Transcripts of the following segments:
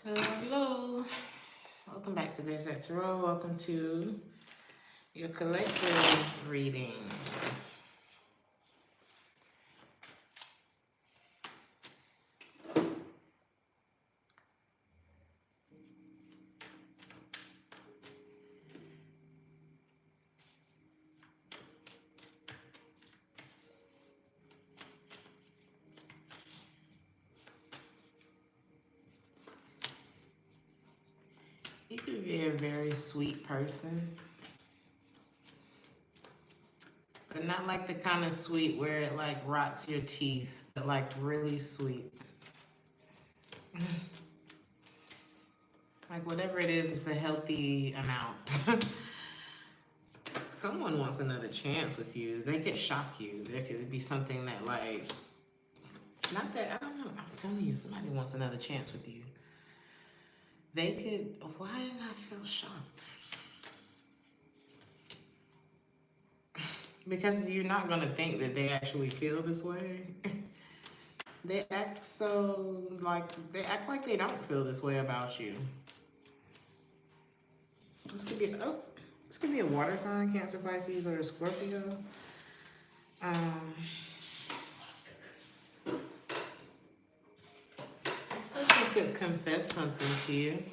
Hello. Welcome back to Theresthattarot. Welcome to your collective reading. You could be a very sweet person, but not like the kind of sweet where it like rots your teeth, but like really sweet. Like whatever it is, it's a healthy amount. Someone wants another chance with you. They could shock you. There could be something that like, not that, I don't know. I'm telling you, somebody wants another chance with you. They could, why didn't I feel shocked? Because you're not going to think that they actually feel this way. They act so, they act like they don't feel this way about you. This could be a water sign, Cancer, Pisces, or a Scorpio. This person could confess something to you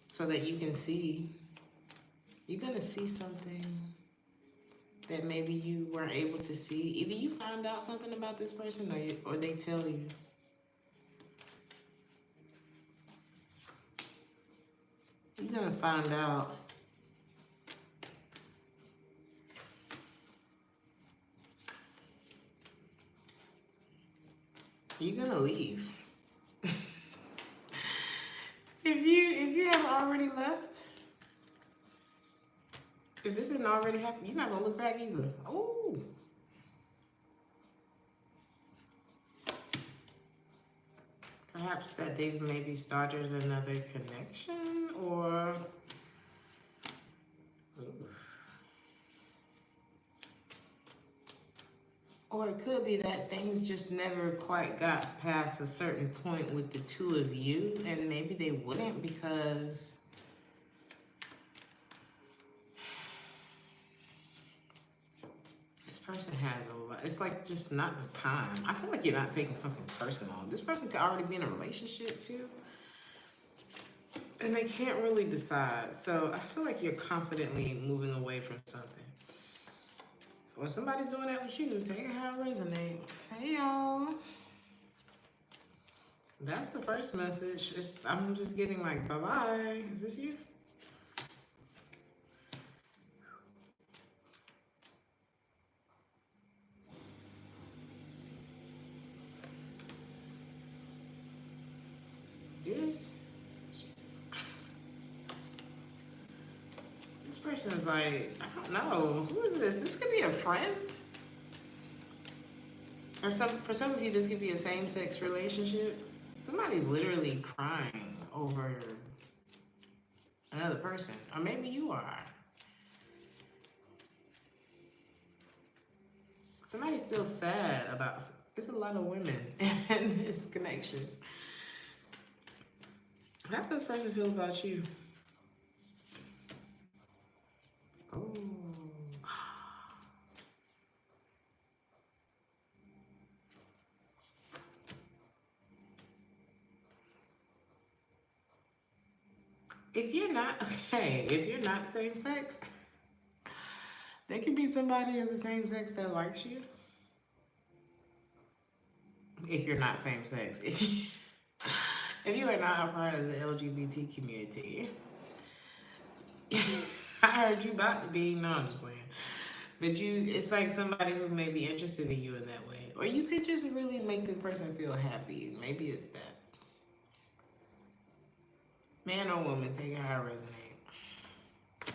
so that you can see. You're going to see something that maybe you weren't able to see. Either you find out something about this person or they tell you. You're going to find out. You're going to leave. If you haven't already left, if this isn't already happened, you're not going to look back either. Oh. Perhaps that they've maybe started another connection or... Or it could be that things just never quite got past a certain point with the two of you, and maybe they wouldn't because this person has a lot. It's like just not the time. I feel like you're not taking something personal. This person could already be in a relationship too, and they can't really decide. So I feel like you're confidently moving away from something. Or somebody's doing that with you. Take it how it resonates. Hey, y'all. That's the first message. I'm just getting like, bye-bye. Is this you? Dude. This person's like, I don't know. Who is this? This could be a friend. Or for some of you, this could be a same-sex relationship. Somebody's literally crying over another person. Or maybe you are. Somebody's still sad about... There's a lot of women in this connection. How does this person feel about you? Oh. If you're not same sex, there could be somebody of the same sex that likes you. If you're not same sex. If you are not a part of the LGBT community. I heard you about to be, no, I'm just playing. But it's like somebody who may be interested in you in that way. Or you could just really make this person feel happy. Maybe it's that. Man or woman, take it how it resonates.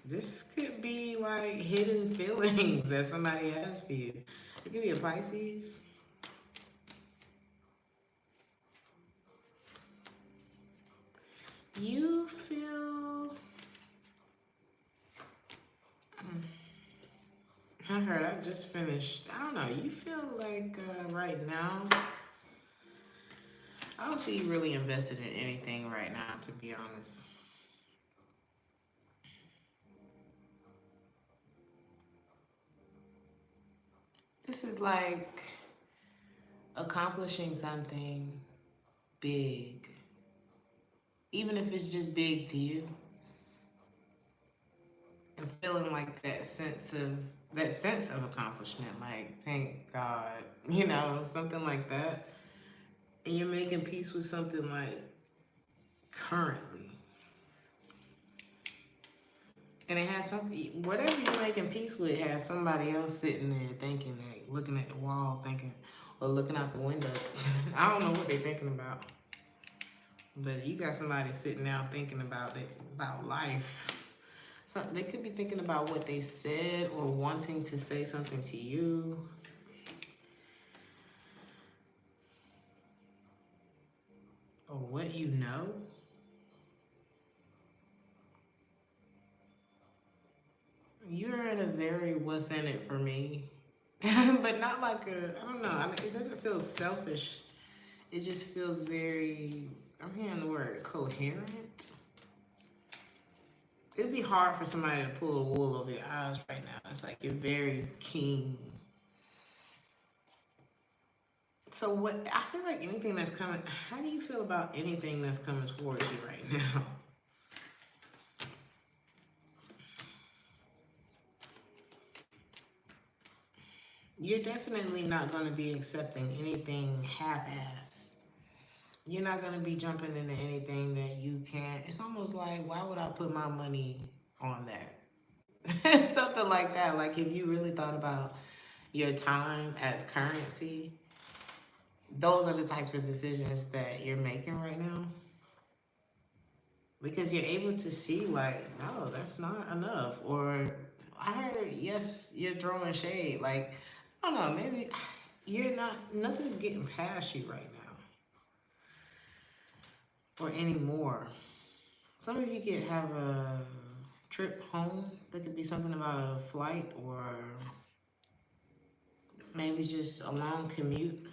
This could be like hidden feelings that somebody has for you. It could be a Pisces. You feel... I heard I just finished. I don't know. You feel like right now, I don't see you really invested in anything right now, to be honest. This is like accomplishing something big, even if it's just big to you, and feeling like that sense of accomplishment, like thank God, you know, something like that. And you're making peace with something like currently. And it has something, whatever you're making peace with has somebody else sitting there thinking, like, looking at the wall, thinking, or looking out the window. I don't know what they're thinking about. But you got somebody sitting down thinking about it, about life. So they could be thinking about what they said or wanting to say something to you. Or what you know. You're in a very what's in it for me. But not like a, I don't know, it doesn't feel selfish. It just feels very, I'm hearing the word coherent. It'd be hard for somebody to pull the wool over your eyes right now. It's like you're very keen. So what, I feel like anything that's coming, how do you feel about anything that's coming towards you right now? You're definitely not going to be accepting anything half-ass. You're not going to be jumping into anything that you can't. It's almost like, why would I put my money on that? Something like that. Like if you really thought about your time as currency, those are the types of decisions that you're making right now. Because you're able to see like, no, that's not enough. Or I heard, yes, you're throwing shade. Like, I don't know, maybe you're not, nothing's getting past you right now. Or anymore. Some of you could have a trip home. There could be something about a flight or maybe just a long commute.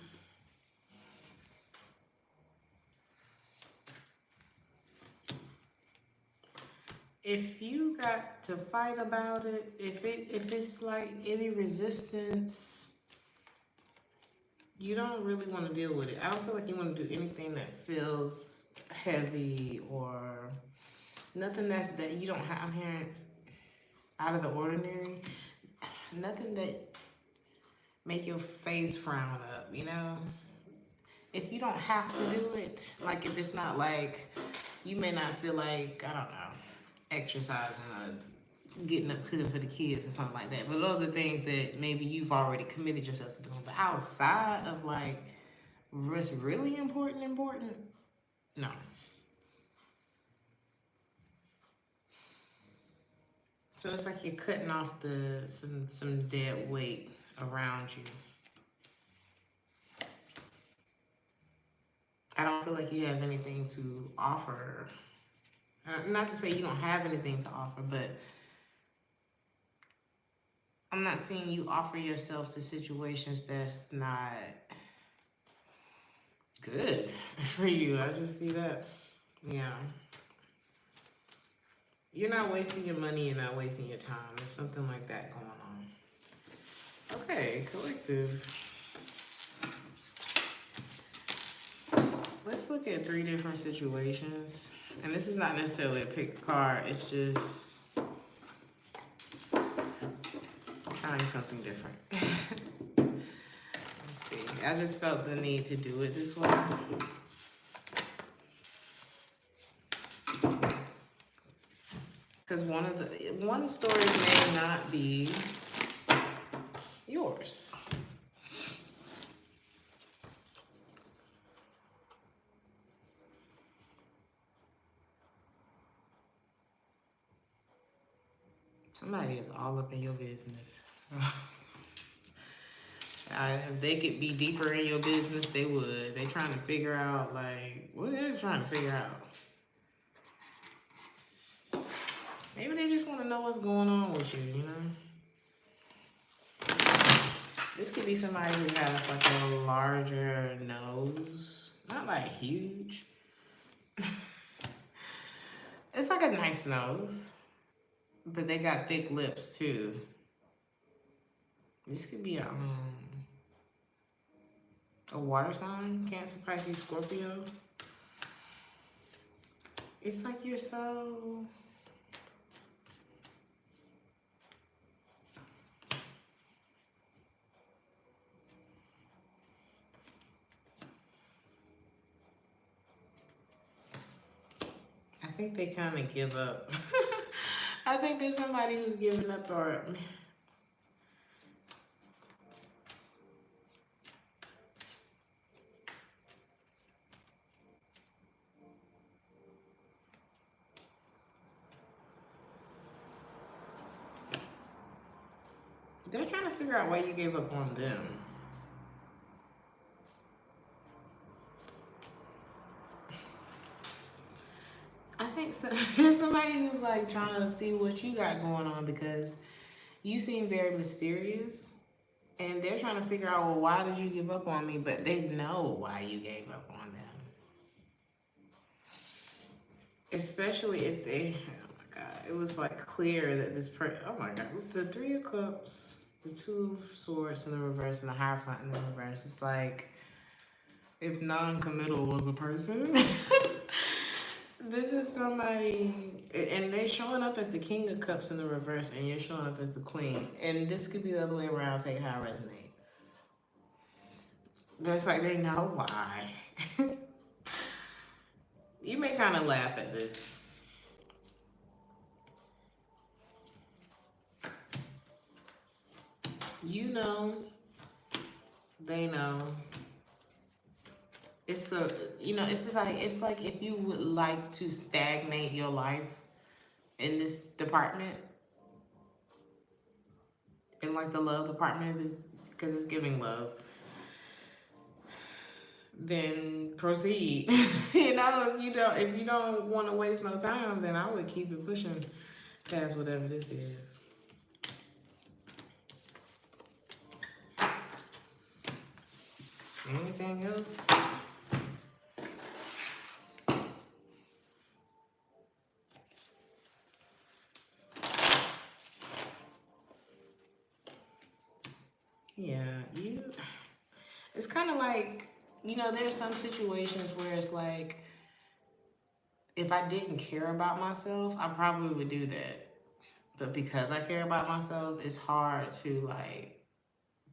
If you got to fight about it, if it's like any resistance, you don't really want to deal with it. I don't feel like you want to do anything that feels heavy or nothing that you don't have. I'm hearing out of the ordinary. Nothing that make your face frown up, you know? If you don't have to do it, like if it's not like, you may not feel like, I don't know, exercising or getting up cooking for the kids or something like that. But those are things that maybe you've already committed yourself to doing. But outside of like what's really important, no. So it's like you're cutting off some dead weight around you. I don't feel like you have anything to offer. Not to say you don't have anything to offer, but I'm not seeing you offer yourself to situations that's not good for you. I just see that. Yeah. You're not wasting your money, you're not wasting your time. There's something like that going on. Okay, collective. Let's look at 3 different situations. And this is not necessarily a pick a card, it's just trying something different. Let's see. I just felt the need to do it this way. Because one story may not be yours. Somebody is all up in your business. If they could be deeper in your business, they would. They trying to figure out, like, what are they trying to figure out? Maybe they just want to know what's going on with you, you know? This could be somebody who has like a larger nose. Not like huge. It's like a nice nose. But they got thick lips too. This could be a water sign. Cancer, Pisces, Scorpio. It's like you're so... I think they kind of give up. I think there's somebody who's giving up, or they're trying to figure out why you gave up on them. I think there's somebody who's like trying to see what you got going on, because you seem very mysterious, and they're trying to figure out, well, why did you give up on me? But they know why you gave up on them. Especially if they, oh my God, it was like clear that this person, oh my God, the Three of Cups, the Two of Swords in the reverse, and the Hierophant in the reverse. It's like if non-committal was a person. This is somebody, and they're showing up as the King of Cups in the reverse, and you're showing up as the Queen. And this could be the other way around, take how it resonates. But it's like they know why. You may kind of laugh at this. You know, they know. It's a, you know, it's like if you would like to stagnate your life in this department, in like the love department, is because it's giving love, then proceed. You know, if you don't want to waste no time, then I would keep it pushing past whatever this is. Anything else? Yeah, it's kind of like, you know, there's some situations where it's like, if I didn't care about myself, I probably would do that. But because I care about myself, it's hard to like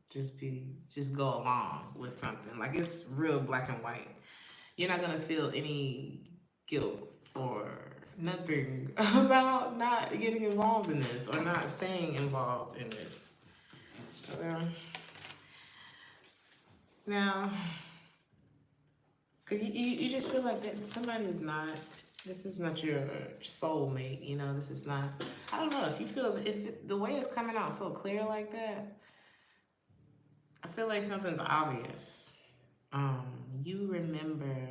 just go along with something. Like, it's real black and white. You're not gonna feel any guilt or nothing about not getting involved in this or not staying involved in this. Now, because you just feel like that somebody is not, this is not your soulmate, you know, this is not, I don't know, if you feel, the way it's coming out so clear like that, I feel like something's obvious. You remember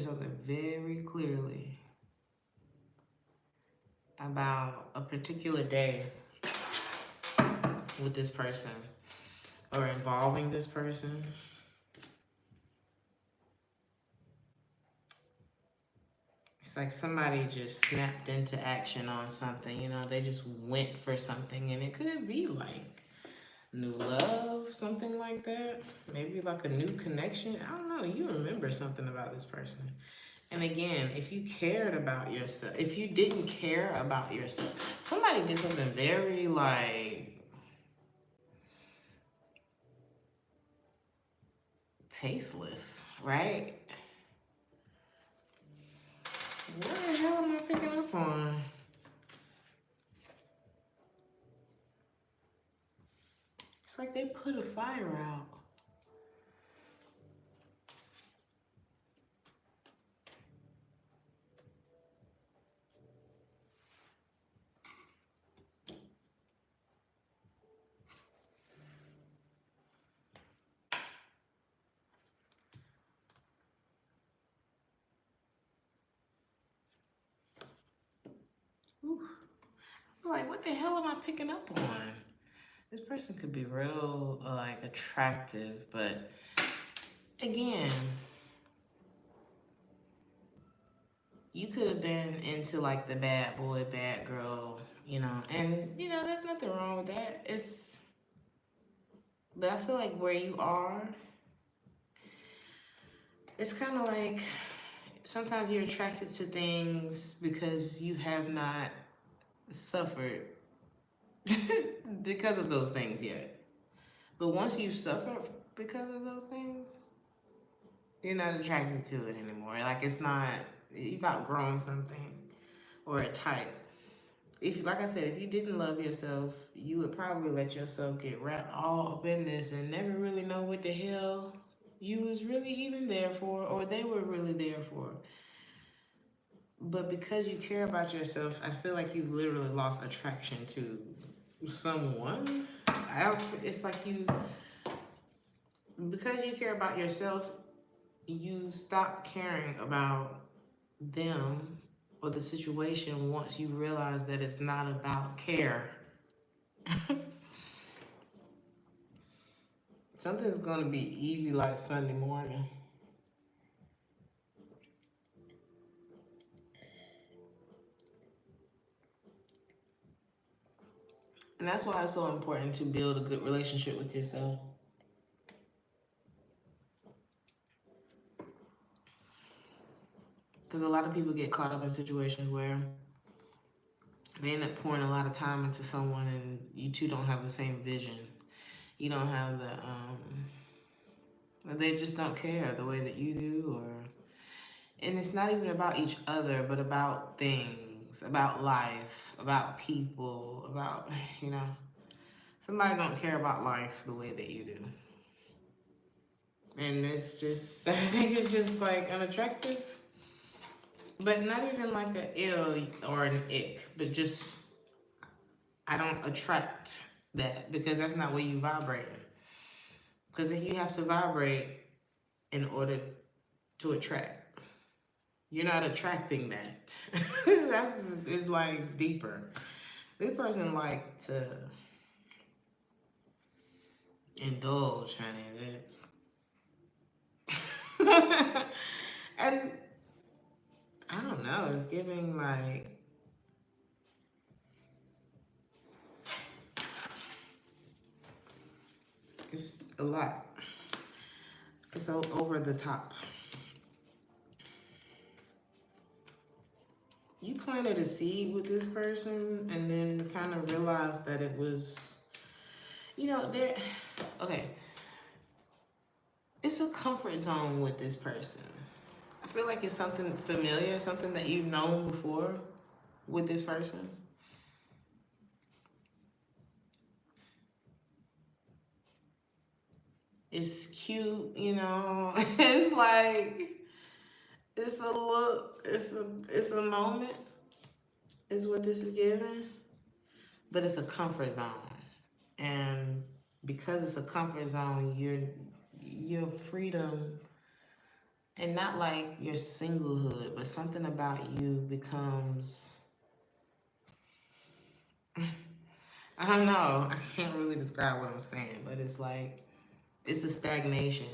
something very clearly about a particular day with this person or involving this person. It's like somebody just snapped into action on something, you know, they just went for something, and it could be like new love, something like that. Maybe like a new connection. I don't know. You remember something about this person. And again, if you cared about yourself, if you didn't care about yourself, somebody did something very like tasteless, right? What the hell am I picking up on? It's like they put a fire out. Whew. was like, what the hell am I picking up on? This person could be real, like, attractive, but again, you could have been into, like, the bad boy, bad girl, you know, and, you know, there's nothing wrong with that. But I feel like where you are, it's kind of like sometimes you're attracted to things because you have not suffered because of those things yet. But once you've suffered because of those things, you're not attracted to it anymore. Like, it's not, you've outgrown something or a type. If, like I said, if you didn't love yourself, you would probably let yourself get wrapped all up in this and never really know what the hell you was really even there for, or they were really there for. But because you care about yourself, I feel like you've literally lost attraction to someone. It's like because you care about yourself, you stop caring about them or the situation once you realize that it's not about care. Something's gonna be easy like Sunday morning. And that's why it's so important to build a good relationship with yourself. Because a lot of people get caught up in situations where they end up pouring a lot of time into someone and you two don't have the same vision. You don't have they just don't care the way that you do, and it's not even about each other, but about things, about life, about people, about, you know, somebody don't care about life the way that you do. And it's just, I think it's just like unattractive, but not even like an ill or an ick, but just, I don't attract that because that's not where you vibrate. Because if you have to vibrate in order to attract, you're not attracting that. It's like deeper. This person like to indulge, honey. And I don't know, it's giving like, it's a lot. It's so over the top. You planted a seed with this person and then kind of realized that it was, you know, okay. It's a comfort zone with this person. I feel like it's something familiar, something that you've known before with this person. It's cute, you know. It's like, it's a look, it's a moment, is what this is giving. But it's a comfort zone. And because it's a comfort zone, your freedom, and not like your singlehood, but something about you becomes, I don't know, I can't really describe what I'm saying, but it's like, it's a stagnation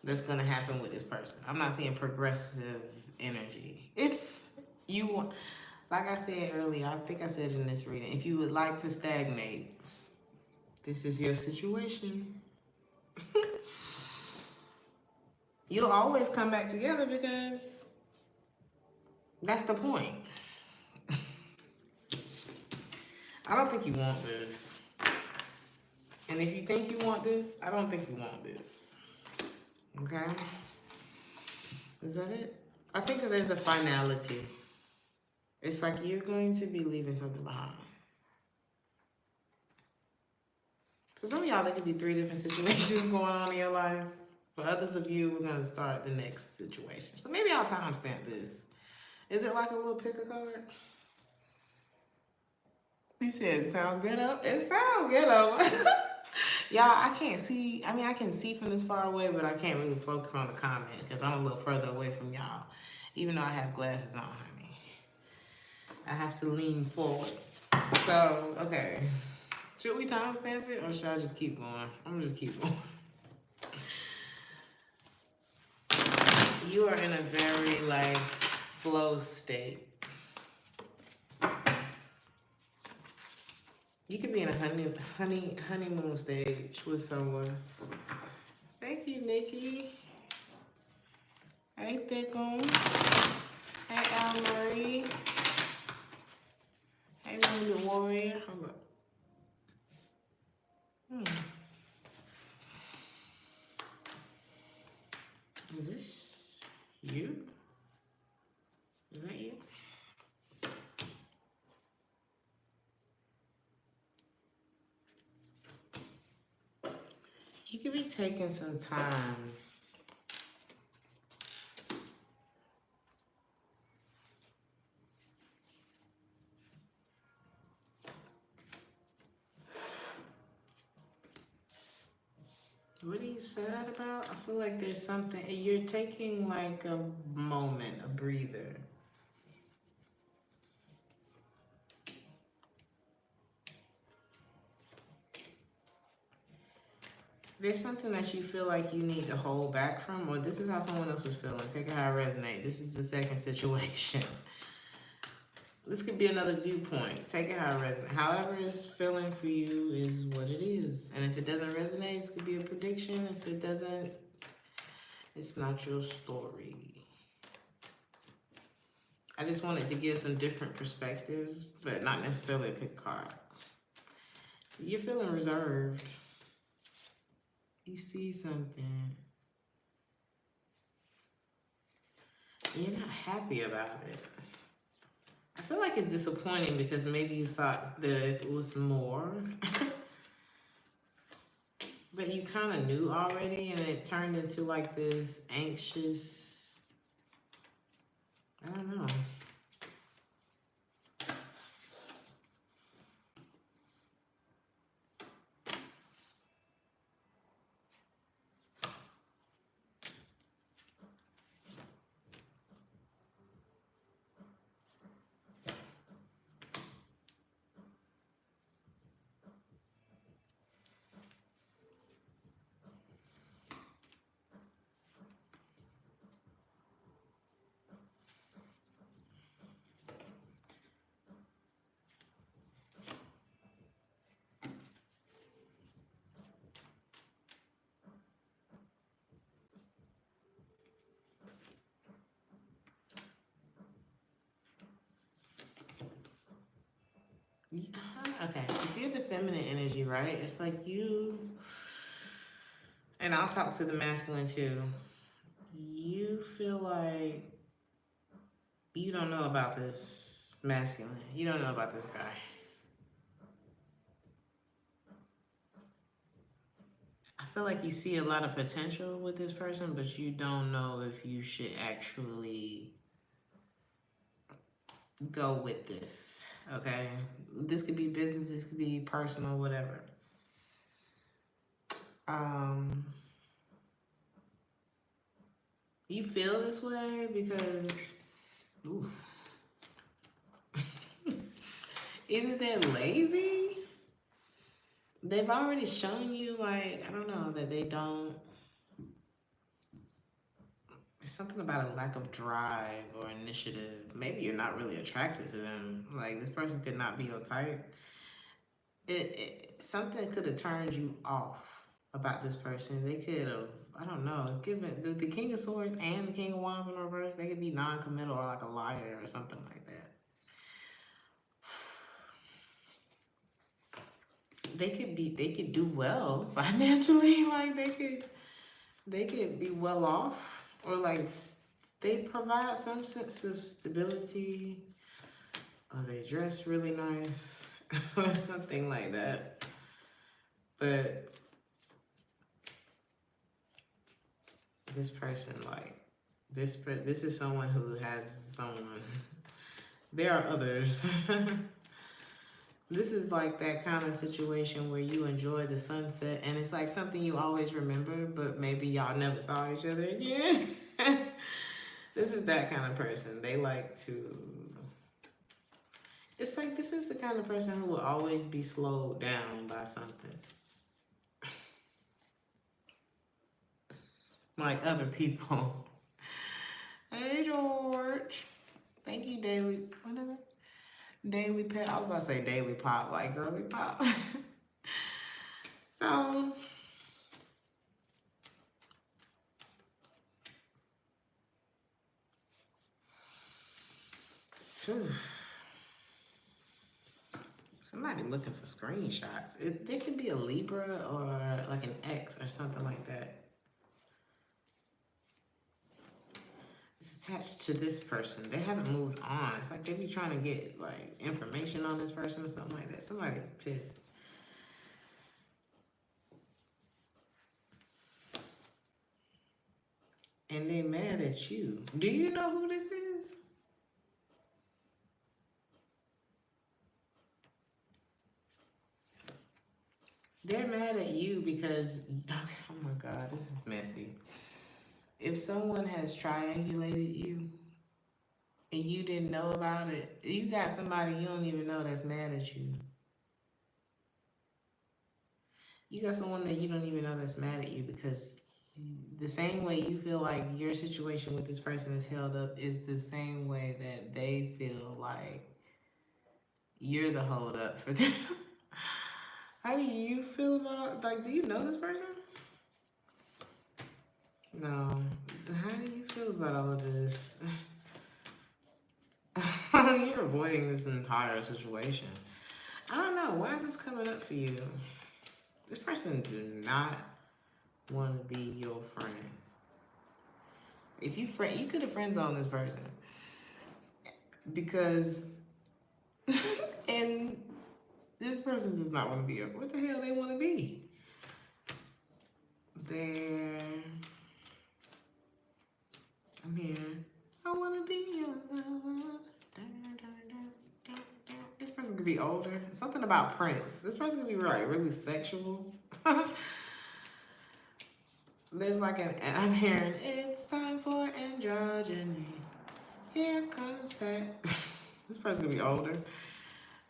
that's gonna happen with this person. I'm not saying progressive energy. If you want, like I said earlier, I think I said in this reading, if you would like to stagnate, this is your situation. You'll always come back together because that's the point. I don't think you want this. And if you think you want this, I don't think you want this. Okay? Is that it? I think that there's a finality. It's like you're going to be leaving something behind. For some of y'all, there could be 3 different situations going on in your life. For others of you, we're going to start the next situation. So maybe I'll timestamp this. Is it like a little pick a card? You said it sounds ghetto. It sounds ghetto. Y'all, I can't see. I mean, I can see from this far away, but I can't really focus on the comment because I'm a little further away from y'all. Even though I have glasses on, honey. I have to lean forward. So, okay. Should we timestamp it or should I just keep going? I'm gonna just keep going. You are in a very like flow state. You could be in a honeymoon stage with someone. Thank you, Nikki. Hey, Thickums. Hey, Al Marie. Hey, Wounded Warrior. Hold up. Is this you? Is that you? You could be taking some time. What are you sad about? I feel like there's something, you're taking like a moment, a breather. There's something that you feel like you need to hold back from, or this is how someone else is feeling. Take it how it resonates. This is the second situation. This could be another viewpoint. Take it how it resonates. However it's feeling for you is what it is. And if it doesn't resonate, it could be a prediction. If it doesn't, it's not your story. I just wanted to give some different perspectives, but not necessarily pick a card. You're feeling reserved. You see something. You're not happy about it. I feel like it's disappointing because maybe you thought that it was more. But you kind of knew already and it turned into like this anxious, I don't know. Okay, if you're the feminine energy, right? It's like you, and I'll talk to the masculine too. You feel like you don't know about this masculine. You don't know about this guy. I feel like you see a lot of potential with this person, but you don't know if you should actually go with this, okay? This could be business, this could be personal, whatever. You feel this way because, ooh. Either they're lazy, they've already shown you, like, I don't know, that they don't, there's something about a lack of drive or initiative. Maybe you're not really attracted to them. Like, this person could not be your type. Something could have turned you off about this person. They could have, I don't know, it's given, the King of Swords and the King of Wands in reverse, they could be non-committal or like a liar or something like that. They could do well financially, like they could be well off, or like they provide some sense of stability, or they dress really nice or something like that. But this person, like this is someone who has someone. There are others. This is like that kind of situation where you enjoy the sunset and it's like something you always remember, but maybe y'all never saw each other again. This is that kind of person. They like to, It's like this is the kind of person who will always be slowed down by something. Like other people. Hey, George. Thank you, Daily. What is it? Daily Pet. I was about to say Daily Pop, like Girly Pop. So, somebody looking for screenshots. There could be a Libra or like an X or something like that. It's attached to this person. They haven't moved on. It's like they be trying to get like information on this person or something like that. Somebody pissed. And they mad at you. Do you know who this is? They're mad at you because, oh my God, this is messy. If someone has triangulated you and you didn't know about it, you got somebody you don't even know that's mad at you. You got someone that you don't even know that's mad at you because the same way you feel like your situation with this person is held up is the same way that they feel like you're the hold up for them. How do you feel about, like, do you know this person? No. How do you feel about all of this? You're avoiding this entire situation. I don't know. Why is this coming up for you? This person do not want to be your friend. If you you could have friend zoned this person because, and this person does not want to be your. What the hell they want to be? I'm here. I want to be your lover. This person could be older. Something about Prince. This person could be like really sexual. There's like I'm hearing, it's time for androgyny. Here comes Pat. This person could be older.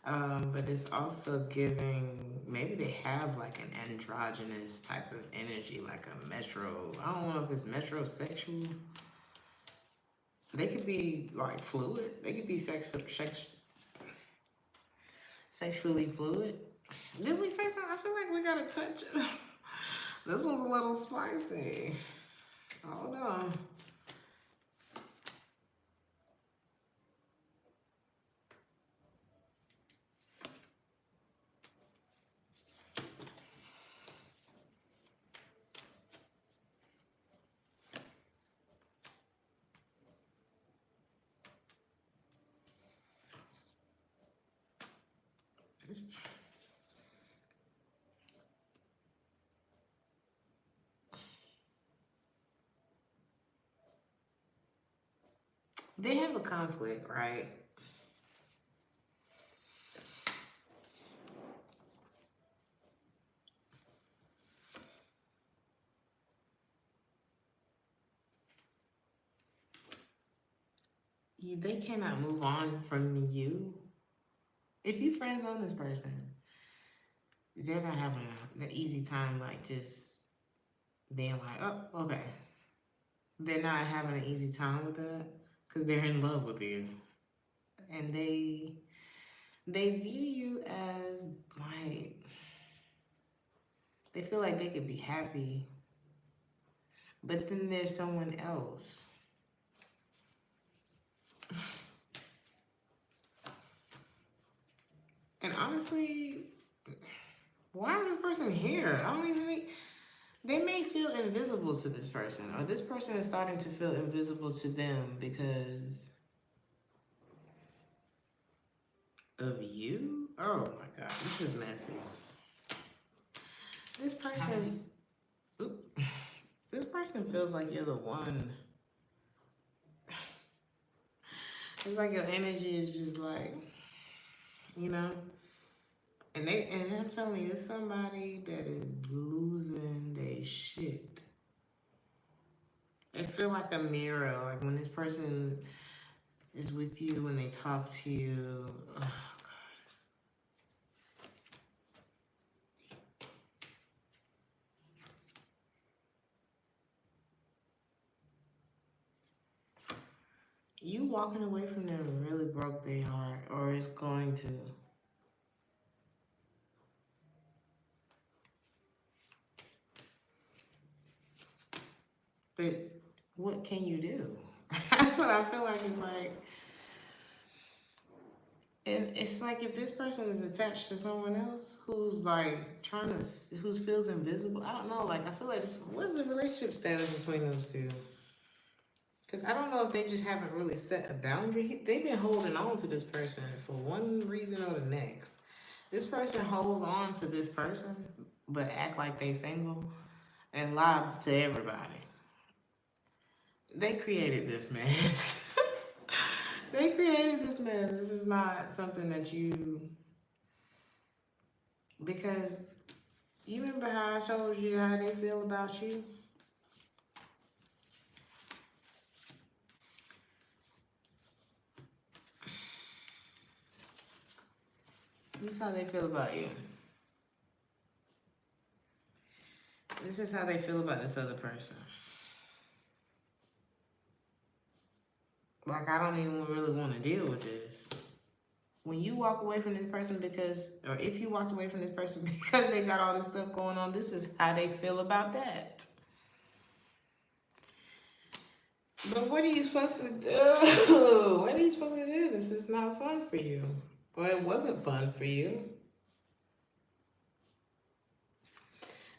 But it's also giving, maybe they have like an androgynous type of energy, like a metro. I don't know if it's metrosexual. They could be like fluid. They could be sexually fluid. Did we say something? I feel like we got to touch it. This one's a little spicy. Hold on. They have a conflict, right? They cannot move on from you. If you friend zone this person, they're not having an easy time, like just being like, oh, okay. They're not having an easy time with that because they're in love with you, and they view you as like, they feel like they could be happy, but then there's someone else. And honestly, why is this person here? I don't even think, they may feel invisible to this person, or this person is starting to feel invisible to them because of you. Oh my God, this is messy. This person, this person feels like you're the one. It's like your energy is just like, you know. And I'm telling you, it's somebody that is losing their shit. It feel like a mirror. Like when this person is with you, when they talk to you, oh You walking away from them really broke their heart, or it's going to. But what can you do? That's what I feel like. It's like, and it's like if this person is attached to someone else who's like trying to, who feels invisible. I don't know. Like I feel like this, what's the relationship status between those two? Because I don't know if they just haven't really set a boundary. They've been holding on to this person for one reason or the next. This person holds on to this person, but act like they single and lie to everybody. They created this mess. They created this mess. This is not something that you, because you remember how I told you how they feel about you? This is how they feel about you. This is how they feel about this other person. Like, I don't even really want to deal with this. When you walk away from this person because, or if you walked away from this person because they got all this stuff going on, this is how they feel about that. But what are you supposed to do? What are you supposed to do? This is not fun for you. Well, it wasn't fun for you.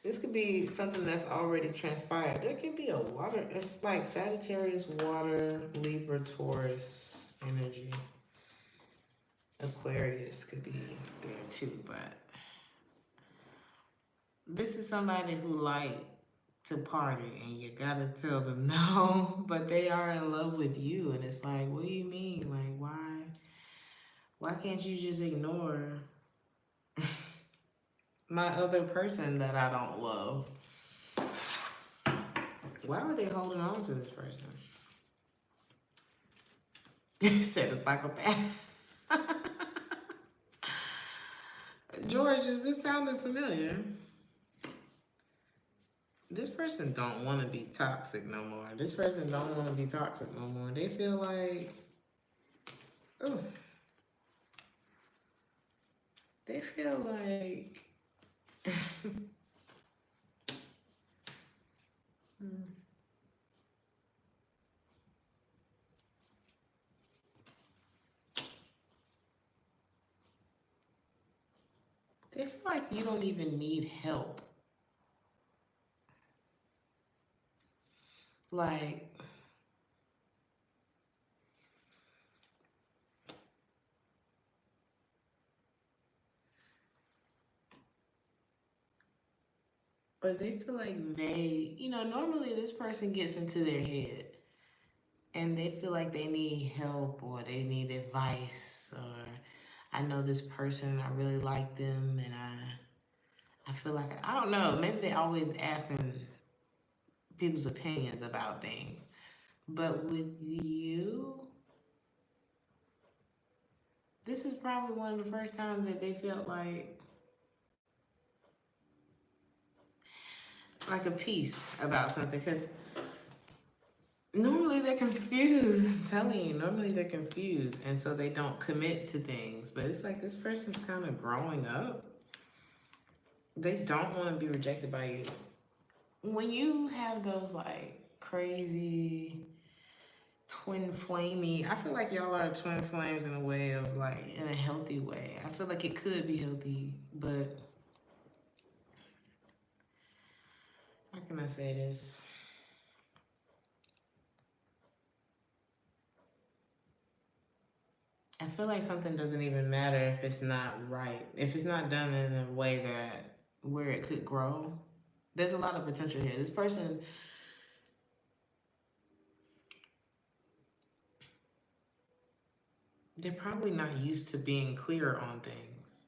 This could be something that's already transpired. There could be a water, it's like Sagittarius, water, Libra, Taurus energy. Aquarius could be there too, but this is somebody who like to party and you gotta tell them no, but they are in love with you. And it's like, what do you mean? Like, why can't you just ignore my other person that I don't love? Why are they holding on to this person? You said a psychopath. George, is this sounding familiar? This person don't want to be toxic no more. This person don't want to be toxic no more. They feel like, oh, they feel like, they feel like you don't even need help. Like, or they feel like they, normally this person gets into their head and they feel like they need help or they need advice, or I know this person, I really like them, and I feel like, I don't know, maybe they always asking people's opinions about things. But with you, this is probably one of the first times that they felt like a peace about something. Because normally they're confused. I'm telling you, normally they're confused. And so they don't commit to things. But it's like this person's kind of growing up. They don't want to be rejected by you. When you have those like crazy twin flamey, I feel like y'all are twin flames in a way of like, in a healthy way. I feel like it could be healthy, but how can I say this? I feel like something doesn't even matter if it's not right. If it's not done in a way that where it could grow. There's a lot of potential here. This person, they're probably not used to being clear on things.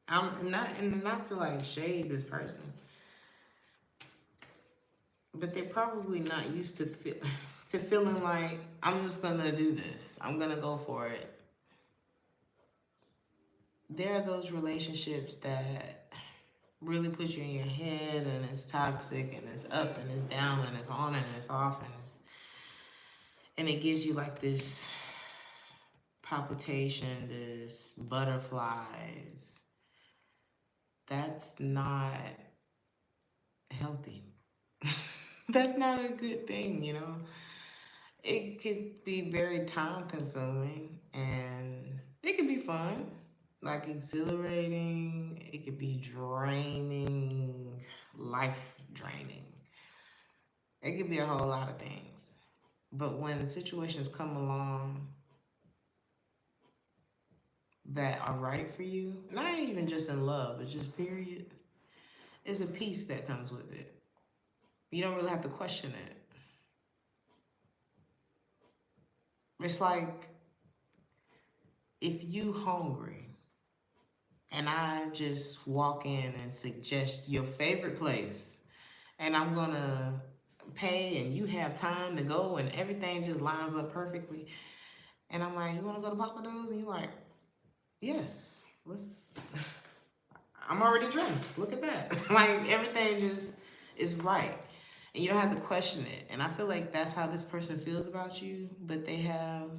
I'm not to like shade this person, but they're probably not used to feeling like, I'm just gonna do this. I'm gonna go for it. There are those relationships that really put you in your head, and it's toxic, and it's up, and it's down, and it's on, and it's off, and And it gives you like this palpitation, this butterflies. That's not healthy. That's not a good thing, you know. It could be very time consuming and it could be fun, like exhilarating. It could be draining, life draining. It could be a whole lot of things. But when situations come along that are right for you, not even just in love, but just period, it's a peace that comes with it. You don't really have to question it. It's like if you hungry and I just walk in and suggest your favorite place and I'm gonna pay and you have time to go and everything just lines up perfectly. And I'm like, you wanna go to Papa Do's? And you're like, yes, let's, I'm already dressed. Look at that. Like everything just is right. And you don't have to question it. And I feel like that's how this person feels about you, but they have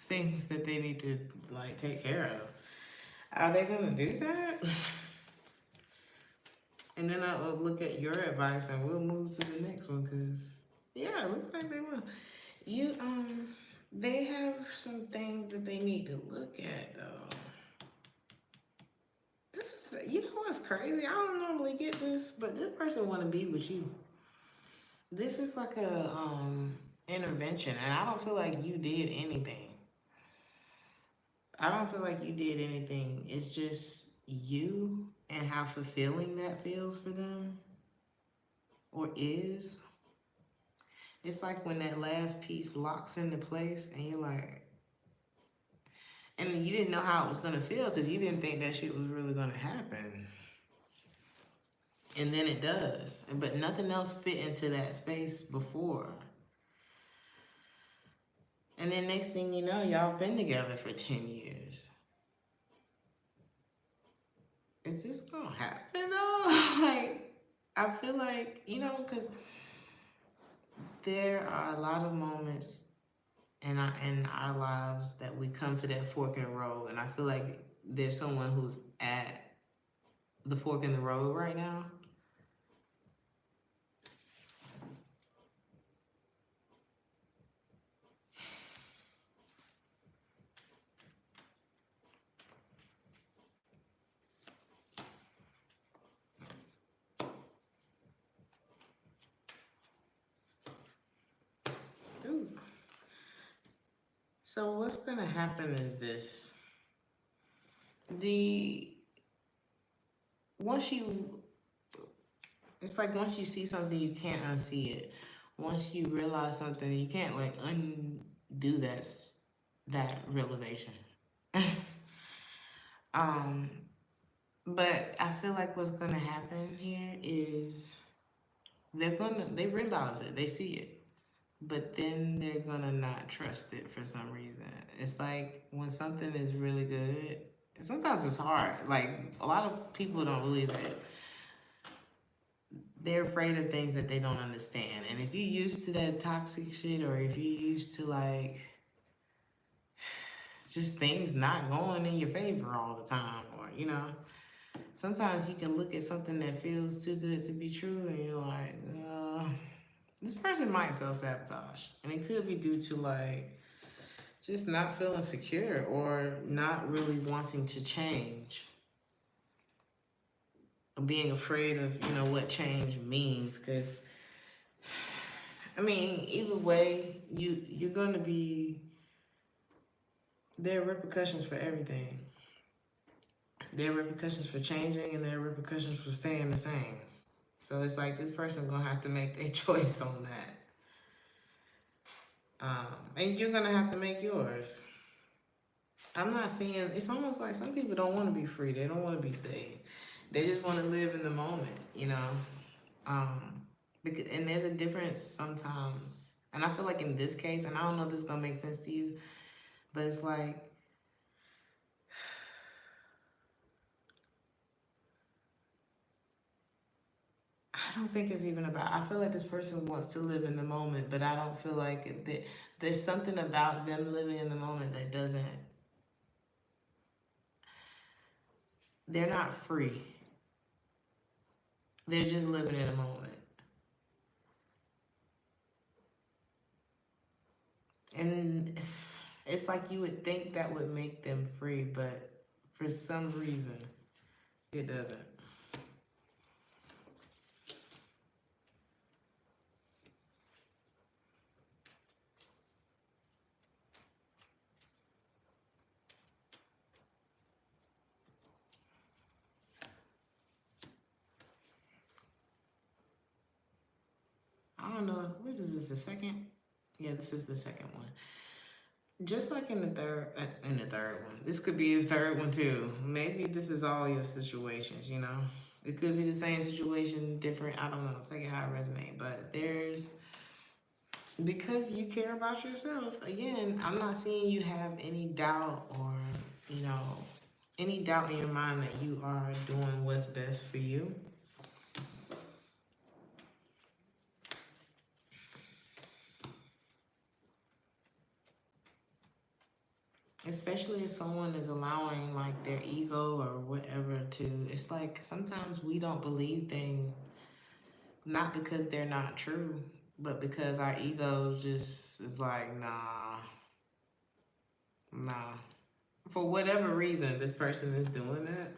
things that they need to like take care of. Are they gonna do that? And then I will look at your advice and we'll move to the next one because yeah, it looks like they will. You they have some things that they need to look at though. This is, you know what's crazy? I don't normally get this, but this person want to be with you. This is like a intervention, and I don't feel like you did anything. I don't feel like you did anything. It's just you and how fulfilling that feels for them, or is. It's like when that last piece locks into place, and you're like, and you didn't know how it was gonna feel because you didn't think that shit was really gonna happen. And then it does. But nothing else fit into that space before. And then next thing you know, y'all been together for 10 years. Is this gonna happen though? Like, I feel like, you know, because there are a lot of moments in our lives that we come to that fork in the road. And I feel like there's someone who's at the fork in the road right now. Ooh. So what's gonna happen is this. It's like once you see something, you can't unsee it. Once you realize something, you can't like undo that realization. But I feel like what's gonna happen here is they realize it, they see it, but then they're gonna not trust it for some reason. It's like when something is really good, sometimes it's hard. Like a lot of people don't believe that. They're afraid of things that they don't understand. And if you're used to that toxic shit, or if you're used to like just things not going in your favor all the time, or you know, sometimes you can look at something that feels too good to be true and you're like, this person might self-sabotage. And it could be due to like just not feeling secure or not really wanting to change. Or being afraid of, you know, what change means. Because, I mean, either way, you're going to be, there are repercussions for everything. There are repercussions for changing and there are repercussions for staying the same. So it's like this person gonna have to make their choice on that. And you're gonna have to make yours. I'm not saying, it's almost like some people don't want to be free. They don't want to be saved. They just want to live in the moment, you know. And there's a difference sometimes. And I feel like in this case, and I don't know if this is gonna make sense to you, but it's like, I don't think it's even about, I feel like this person wants to live in the moment, but I don't feel like there's something about them living in the moment that doesn't, they're not free. They're just living in a moment. And it's like you would think that would make them free, but for some reason, it doesn't. I don't know. What is this, the second? Yeah, this is the second one. Just like in the third one. This could be the third one too. Maybe this is all your situations, you know? It could be the same situation, different, I don't know, it's like how it resonates. But there's, because you care about yourself, again, I'm not seeing you have any doubt or, you know, any doubt in your mind that you are doing what's best for you. Especially if someone is allowing like their ego or whatever to, it's like sometimes we don't believe things, not because they're not true, but because our ego just is like, nah. For whatever reason, this person is doing that.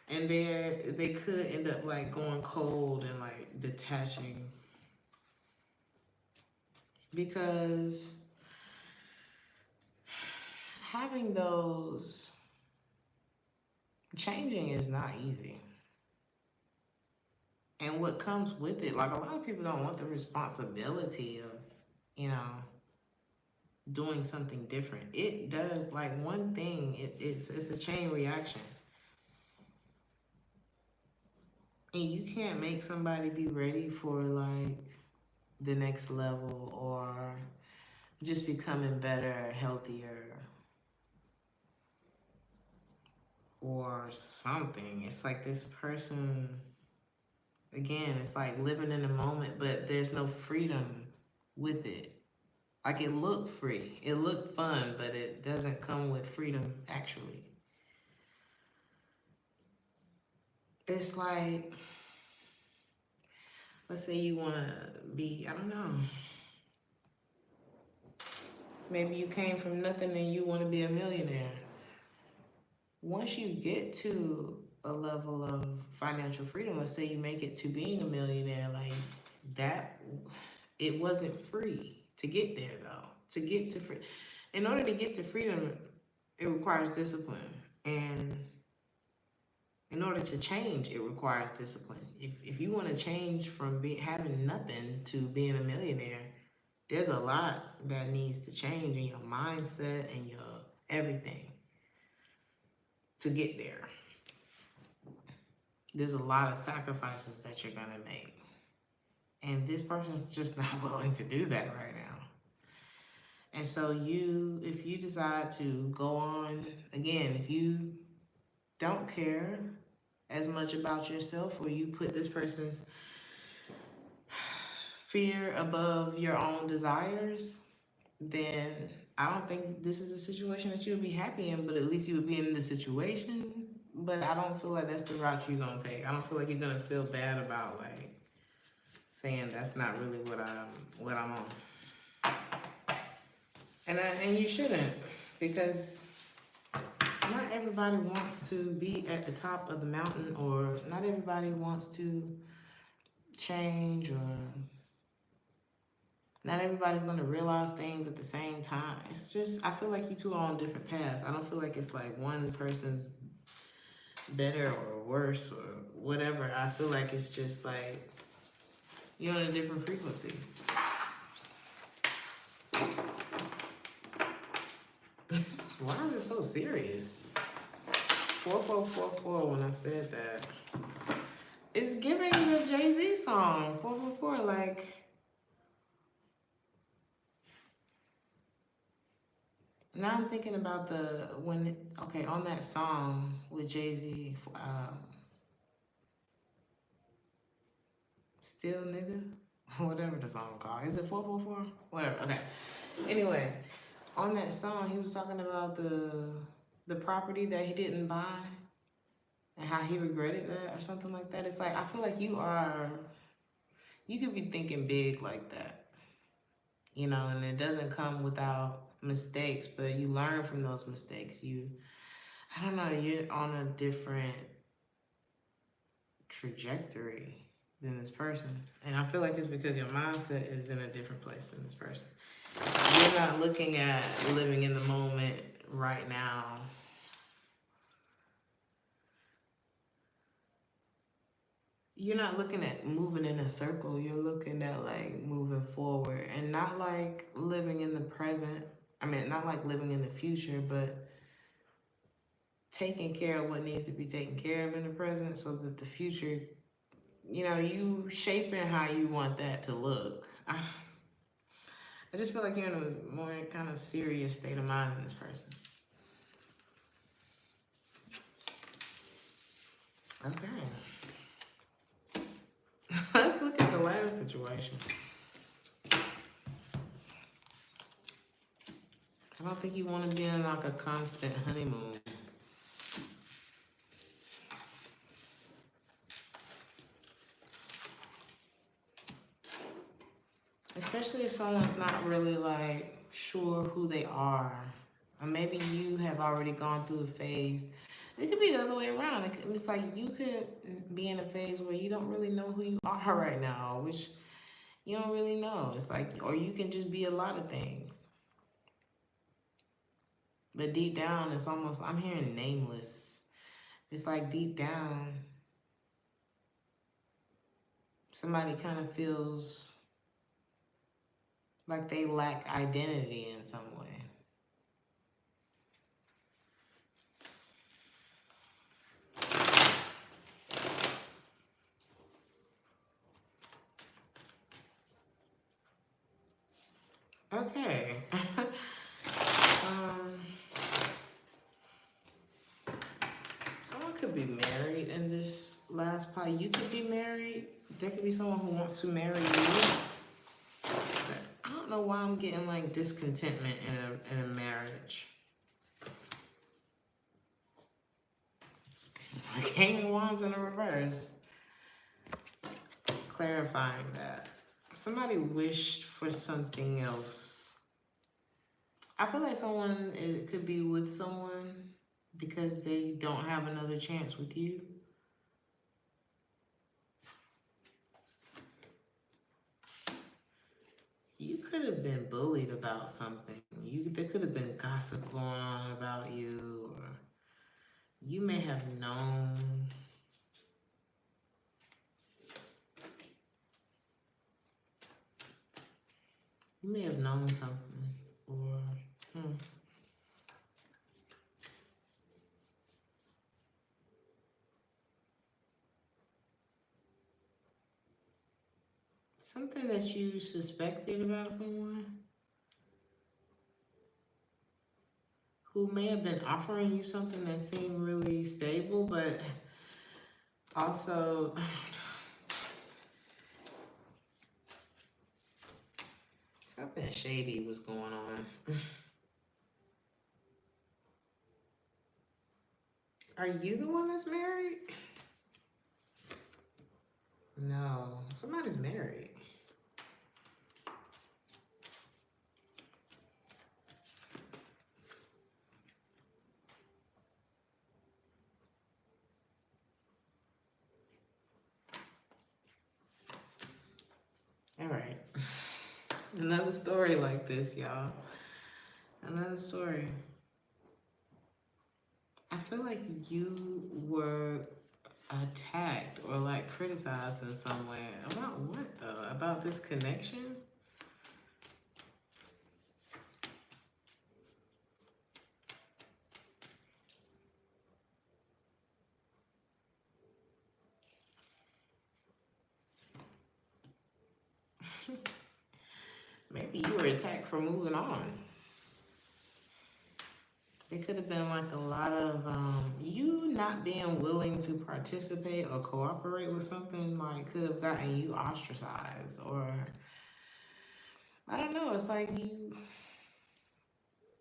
And they could end up like going cold and like detaching. Because having those, changing is not easy. And what comes with it, like a lot of people don't want the responsibility of, you know, doing something different. It does, like one thing, it's a chain reaction. And you can't make somebody be ready for like the next level or just becoming better, healthier, or something. It's like this person, again, it's like living in the moment, but there's no freedom with it. Like it looked free, it looked fun, but it doesn't come with freedom actually. It's like, let's say you want to be, I don't know, maybe you came from nothing and you want to be a millionaire. Once you get to a level of financial freedom, let's say you make it to being a millionaire, like that, it wasn't free to get there though. To get to free, in order to get to freedom, it requires discipline. And in order to change, it requires discipline. If you want to change from having nothing to being a millionaire, there's a lot that needs to change in your mindset and your everything to get there. There's a lot of sacrifices that you're going to make. And this person's just not willing to do that right now. And so if you decide to go on, again, if you don't care as much about yourself, or you put this person's fear above your own desires, then I don't think this is a situation that you would be happy in, but at least you would be in the situation. But I don't feel like that's the route you're going to take. I don't feel like you're going to feel bad about like saying that's not really what I'm on. And you shouldn't, because not everybody wants to be at the top of the mountain, or not everybody wants to change, or not everybody's going to realize things at the same time. It's just, I feel like you two are on different paths. I don't feel like it's like one person's better or worse or whatever. I feel like it's just like you're on a different frequency. Why is it so serious? 4444 when I said that. It's giving the Jay-Z song, 444, like... Now I'm thinking about on that song with Jay-Z, Still nigga? Whatever the song called. Is it 444? Whatever. Okay. Anyway, on that song, he was talking about the property that he didn't buy and how he regretted that or something like that. It's like, I feel like you could be thinking big like that, you know, and it doesn't come without mistakes, but you learn from those mistakes. I don't know, you're on a different trajectory than this person. And I feel like it's because your mindset is in a different place than this person. You're not looking at living in the moment right now. You're not looking at moving in a circle. You're looking at like moving forward and not like living in the present. I mean, not like living in the future, but taking care of what needs to be taken care of in the present so that the future, you know, you shaping how you want that to look. I just feel like you're in a more kind of serious state of mind than this person. Okay. Let's look at the last situation. I don't think you want to be in like a constant honeymoon. Especially if someone's not really like sure who they are. Or maybe you have already gone through a phase. It could be the other way around. It's like you could be in a phase where you don't really know who you are right now, which you don't really know. It's like, or you can just be a lot of things. But deep down, it's almost, I'm hearing nameless. It's like deep down, somebody kind of feels like they lack identity in some way. Okay. Someone could be married in this last pie. You could be married. There could be someone who wants to marry you. I don't know why I'm getting like discontentment in a marriage. King of Wands in the reverse. Clarifying that. Somebody wished for something else. I feel like it could be with someone because they don't have another chance with you. You could have been bullied about something. There could have been gossip going on about you, or you may have known. You may have known something, or something that you suspected about someone who may have been offering you something that seemed really stable, but also, something shady was going on. Are you the one that's married? No, somebody's married. All right. Another story like this, y'all. Another story. I feel like you were attacked or like criticized in some way. About what though? About this connection? Maybe you were attacked for moving on. There could have been like a lot of you not being willing to participate or cooperate with something, like could have gotten you ostracized, or I don't know. It's like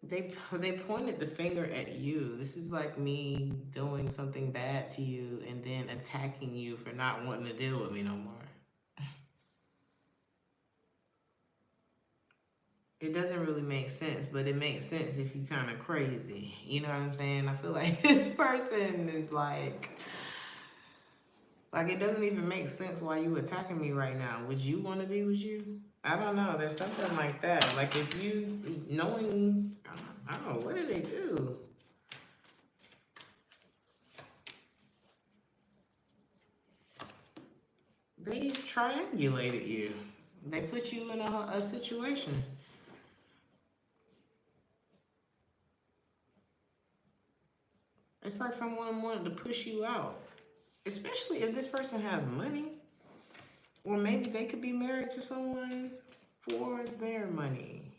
they pointed the finger at you. This is like me doing something bad to you and then attacking you for not wanting to deal with me no more. It doesn't really make sense, but it makes sense if you're kind of crazy. You know what I'm saying? I feel like this person is like it doesn't even make sense why you attacking me right now. Would you want to be with you? I don't know. There's something like that. Like if you knowing, I don't know, what did they do? They triangulated you. They put you in a situation. It's like someone wanted to push you out. Especially if this person has money. Or maybe they could be married to someone for their money.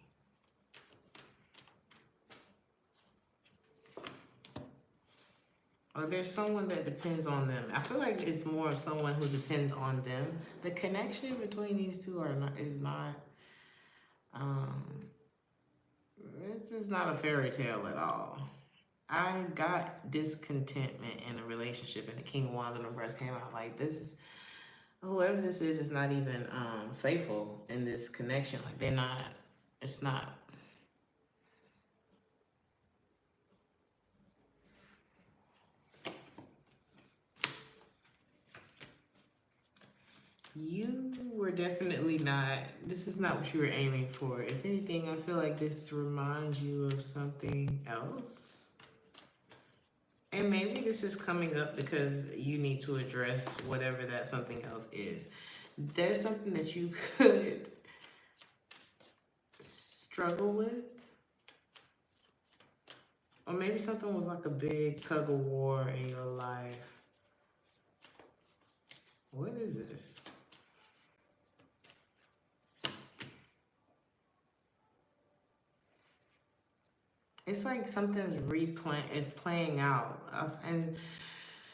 Or there's someone that depends on them. I feel like it's more of someone who depends on them. The connection between these two is not, this is not a fairy tale at all. I got discontentment in a relationship, and the King of Wands and the Reverse came out. Like, this is, whoever this is not even faithful in this connection. Like, they're not, it's not. You were definitely not, this is not what you were aiming for. If anything, I feel like this reminds you of something else. And maybe this is coming up because you need to address whatever that something else is. There's something that you could struggle with. Or maybe something was like a big tug of war in your life. What is this? It's like something's it's playing out. And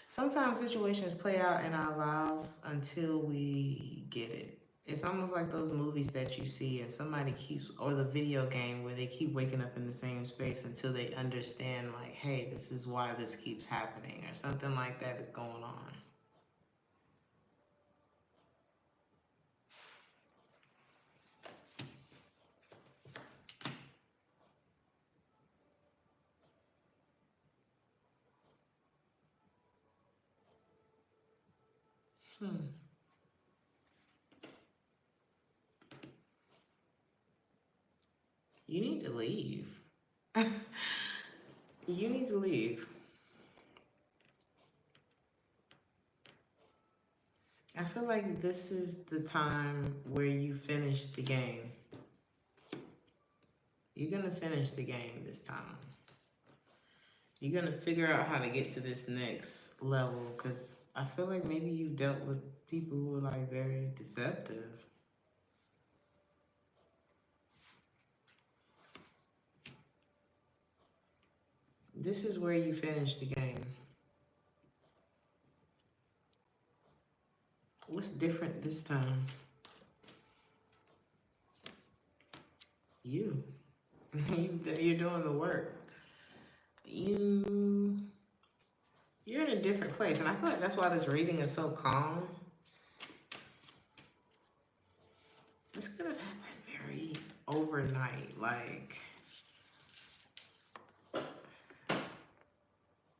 sometimes situations play out in our lives until we get it. It's almost like those movies that you see and somebody keeps, or the video game where they keep waking up in the same space until they understand, like, hey, this is why this keeps happening, or something like that is going on. You need to leave. You need to leave. I feel like this is the time where you finish the game. You're going to finish the game this time. You're going to figure out how to get to this next level, because I feel like maybe you dealt with people who were like very deceptive. This is where you finish the game. What's different this time? You. You're doing the work. You're in a different place. And I feel like that's why this reading is so calm. This could have happened very overnight. Like,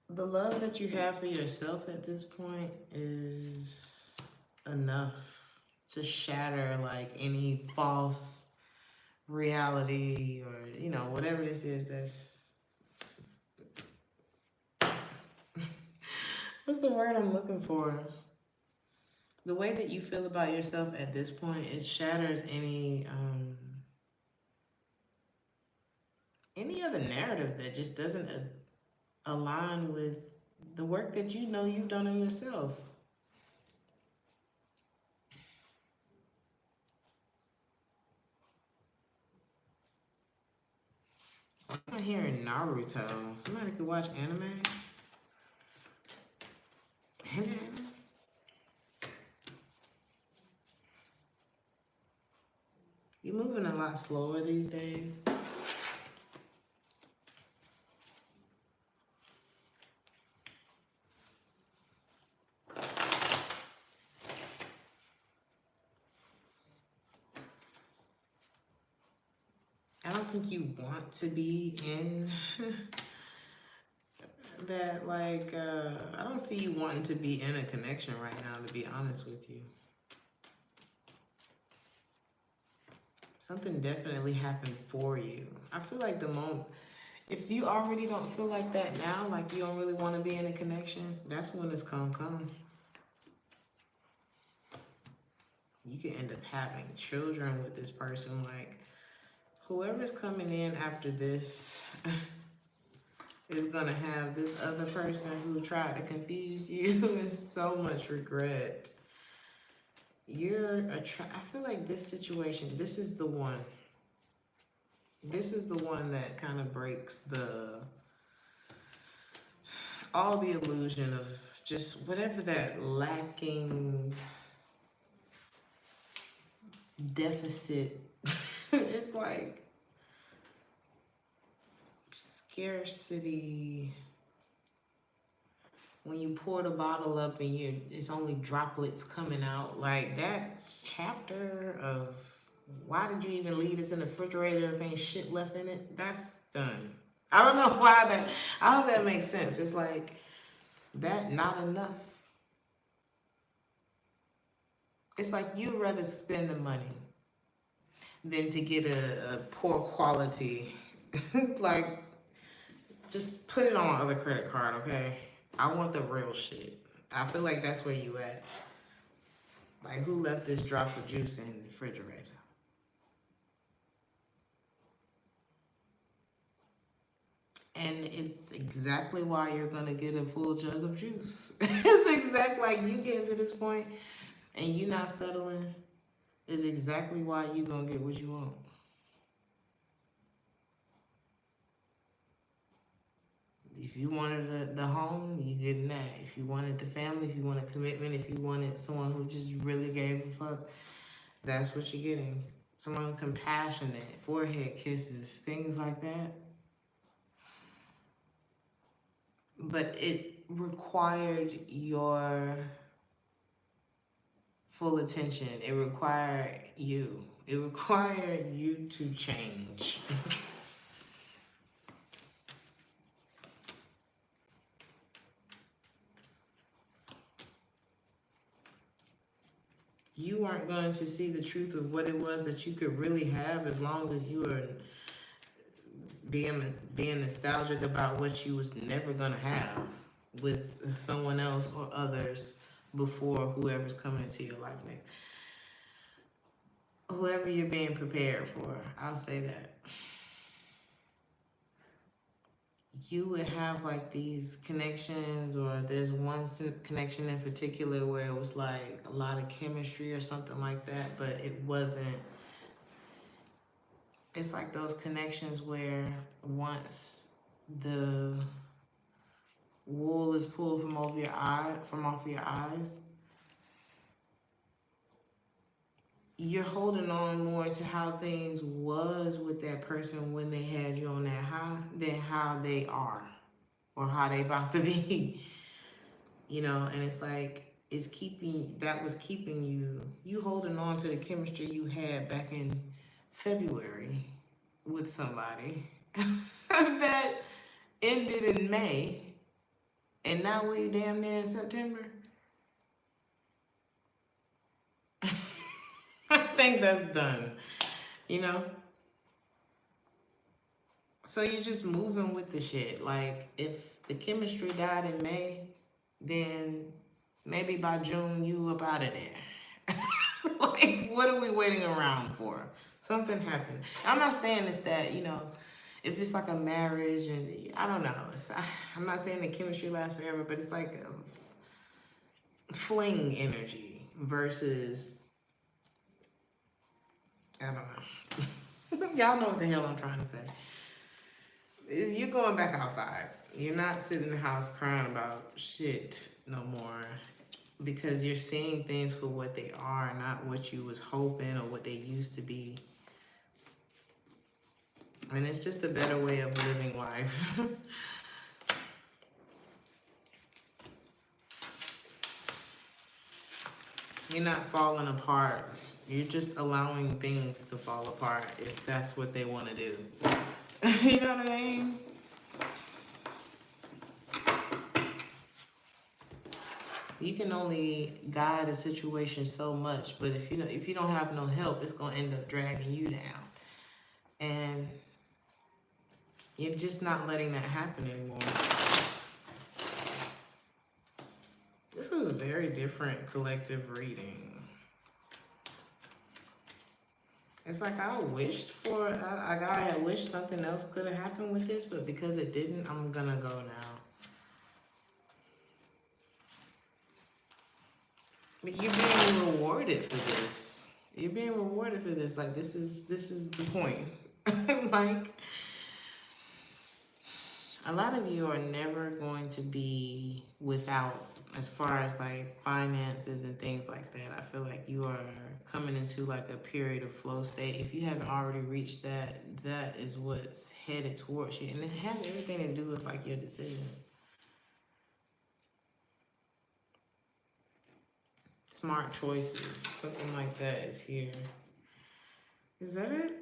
the love that you have for yourself at this point is enough to shatter like any false reality, or, you know, whatever this is that's what's the word I'm looking for? The way that you feel about yourself at this point, it shatters any other narrative that just doesn't align with the work that you know you've done on yourself. I'm not hearing Naruto. Somebody could watch anime? Anime? You're moving a lot slower these days. I don't think you want to be in that, like, I don't see you wanting to be in a connection right now, to be honest with you. Something definitely happened for you. I feel like the moment, if you already don't feel like that now, like you don't really want to be in a connection, that's when it's come. You could end up having children with this person. Like, whoever's coming in after this is gonna have this other person who tried to confuse you with so much regret. I feel like this situation, this is the one. This is the one that kind of breaks all the illusion of just whatever that lacking deficit. It's like scarcity. When you pour the bottle up and it's only droplets coming out, like that chapter of why did you even leave this in the refrigerator if ain't shit left in it? That's done. I don't know why that, I hope that makes sense. It's like that not enough. It's like you'd rather spend the money than to get a poor quality. Like, just put it on other credit card, okay? I want the real shit. I feel like that's where you at. Like, who left this drop of juice in the refrigerator? And it's exactly why you're gonna get a full jug of juice. It's exactly like you get to this point and you not settling. Is exactly why you gonna get what you want. If you wanted the home, you getting that. If you wanted the family, if you wanted commitment, if you wanted someone who just really gave a fuck, that's what you're getting. Someone compassionate, forehead kisses, things like that. But it required your full attention. It required you. It required you to change. You aren't going to see the truth of what it was that you could really have as long as you were being nostalgic about what you was never going to have with someone else or others before whoever's coming into your life next. Whoever you're being prepared for, I'll say that. You would have like these connections, or there's one connection in particular where it was like a lot of chemistry or something like that, but it wasn't. It's like those connections where once the wool is pulled from off your eyes, you're holding on more to how things was with that person when they had you on that high than how they are or how they about to be. You know, and it's like that was keeping you holding on to the chemistry you had back in February with somebody that ended in May, and now we damn near in September. I think that's done, you know? So you're just moving with the shit. Like, if the chemistry died in May, then maybe by June you up out of there. Like, what are we waiting around for? Something happened. I'm not saying it's that, you know, if it's like a marriage and I don't know. I'm not saying the chemistry lasts forever, but it's like a fling energy versus, I don't know. Y'all know what the hell I'm trying to say. You're going back outside. You're not sitting in the house crying about shit no more, because you're seeing things for what they are, not what you was hoping or what they used to be. And it's just a better way of living life. You're not falling apart. You're just allowing things to fall apart if that's what they want to do. You know what I mean? You can only guide a situation so much, but if you don't have no help, it's gonna end up dragging you down. And you're just not letting that happen anymore. This is a very different collective reading. It's like I had wished something else could have happened with this, but because it didn't, I'm gonna go now. But you're being rewarded for this. You're being rewarded for this. Like this is the point. Like a lot of you are never going to be without, as far as like finances and things like that. I feel like you are coming into like a period of flow state. If you haven't already reached that, that is what's headed towards you. And it has everything to do with like your decisions. Smart choices, something like that is here. Is that it?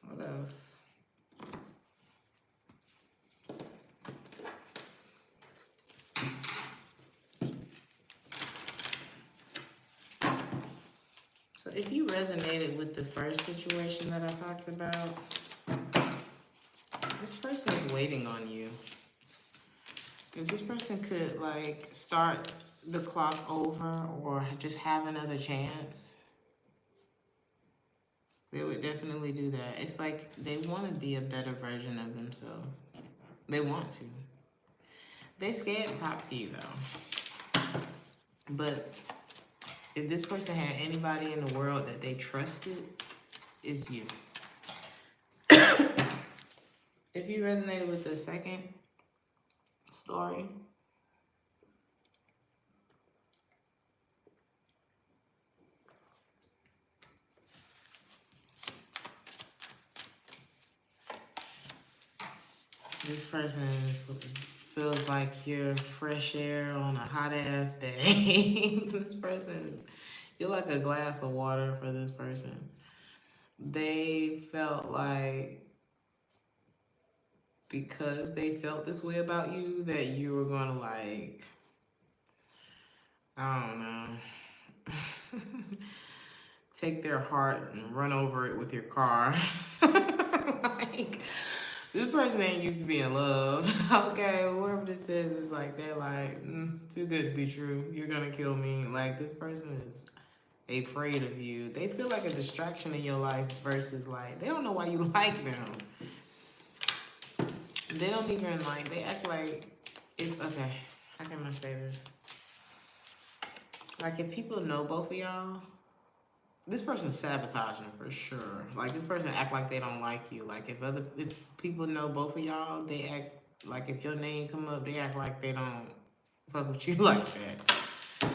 What else? So if you resonated with the first situation that I talked about, this person is waiting on you. If this person could like start the clock over or just have another chance, they would definitely do that. It's like they want to be a better version of themselves. They want to. They scared to talk to you though. But if this person had anybody in the world that they trusted, it's you. If you resonated with the second story, this person feels like you're fresh air on a hot ass day. This person, you're like a glass of water for this person. They felt like because they felt this way about you that you were gonna like, I don't know, take their heart and run over it with your car. Like, this person ain't used to be in love. Okay, whoever this is like, they're like, too good to be true. You're gonna kill me. Like, this person is afraid of you. They feel like a distraction in your life versus like, they don't know why you like them. They don't even like, they act like, okay, how can I say this? Like, if people know both of y'all, this person's sabotaging for sure. Like, this person act like they don't like you. Like, if people know both of y'all, they act like if your name come up, they act like they don't fuck with you like that.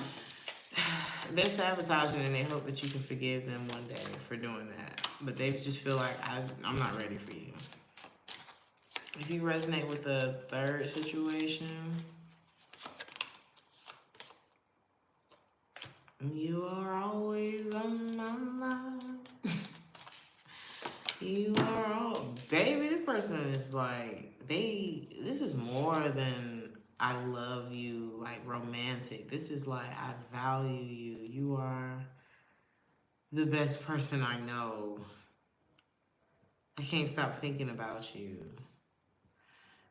They're sabotaging and they hope that you can forgive them one day for doing that. But they just feel like, I'm not ready for you. If you resonate with the third situation, you are always on my mind. You are all, baby, this person is like, this is more than I love you, like romantic. This is like, I value you. You are the best person I know. I can't stop thinking about you.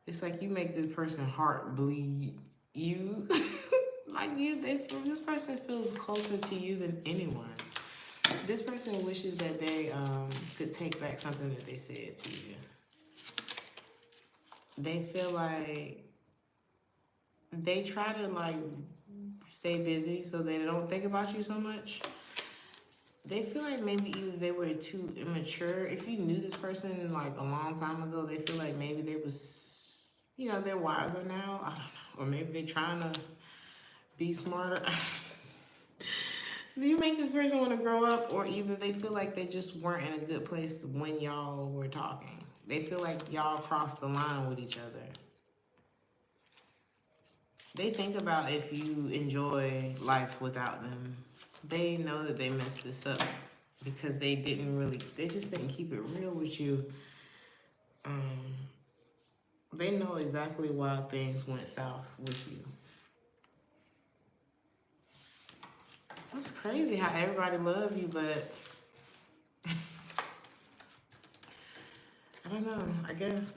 It's like you make this person's heart bleed. You, like this person feels closer to you than anyone. This person wishes that they could take back something that they said to you. They feel like they try to like stay busy so they don't think about you so much. They feel like maybe either they were too immature. If you knew this person like a long time ago, they feel like maybe they was, you know, they're wiser now. I don't know. Or maybe they're trying to be smarter. Do you make this person want to grow up? Or either they feel like they just weren't in a good place when y'all were talking. They feel like y'all crossed the line with each other. They think about if you enjoy life without them. They know that they messed this up because they just didn't keep it real with you. They know exactly why things went south with you. It's crazy how everybody loves you, but I don't know. I guess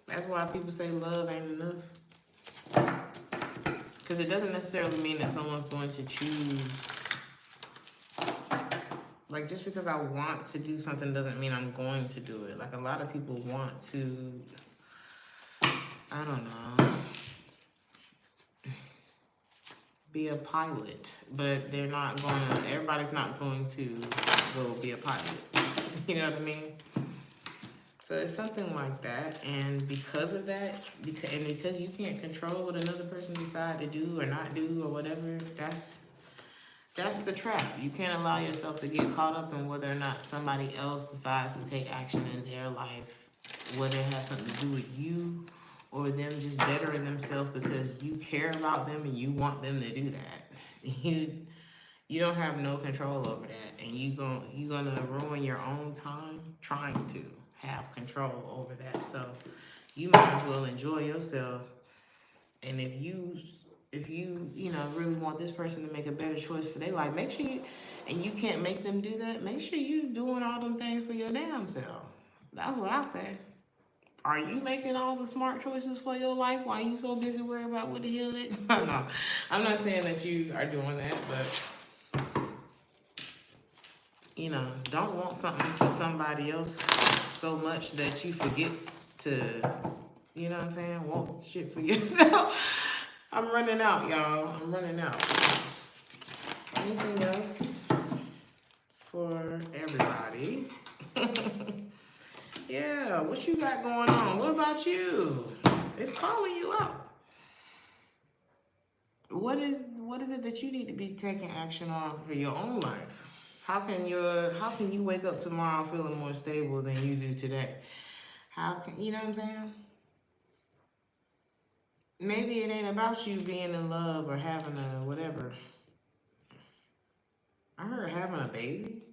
that's why people say love ain't enough. Because it doesn't necessarily mean that someone's going to choose. Like, just because I want to do something doesn't mean I'm going to do it. Like, a lot of people want to, I don't know, be a pilot, but they're not going to, everybody's not going to go be a pilot. You know what I mean? So it's something like that, and because of that, because you can't control what another person decides to do or not do or whatever, that's the trap. You can't allow yourself to get caught up in whether or not somebody else decides to take action in their life, whether it has something to do with you or them just bettering themselves because you care about them and you want them to do that. You don't have no control over that, and you're gonna ruin your own time trying to have control over that. So you might as well enjoy yourself. And if you really want this person to make a better choice for their life, make sure and you can't make them do that, make sure you doing all them things for your damn self. That's what I say. Are you making all the smart choices for your life while you so busy worrying about what the hell it? No, I'm not saying that you are doing that, but don't want something for somebody else so much that you forget to, you know what I'm saying, want shit for yourself. I'm running out, y'all. I'm running out. Anything else for everybody? Yeah, what you got going on? What about you? It's calling you out. What is it that you need to be taking action on for your own life? How can you wake up tomorrow feeling more stable than you do today? You know what I'm saying? Maybe it ain't about you being in love or having a whatever. I heard having a baby.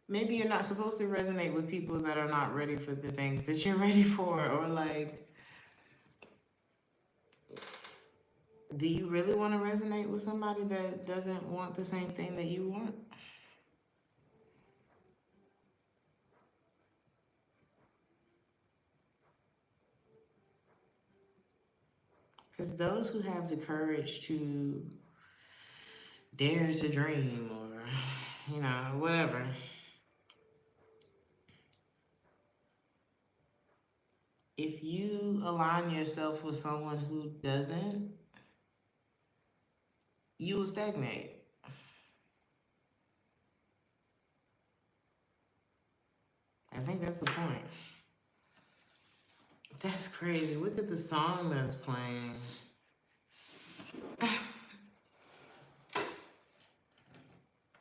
Maybe you're not supposed to resonate with people that are not ready for the things that you're ready for, or like, do you really want to resonate with somebody that doesn't want the same thing that you want? Because those who have the courage to dare to dream or, whatever, if you align yourself with someone who doesn't, you will stagnate. I think that's the point. That's crazy. Look at the song that's playing.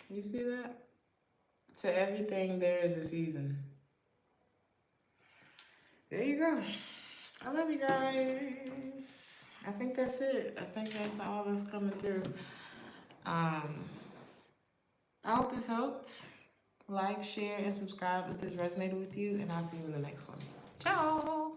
You see that? To everything, there is a season. There you go. I love you guys. I think that's it. I think that's all that's coming through. I hope this helped. Like, share, and subscribe if this resonated with you, and I'll see you in the next one. Ciao!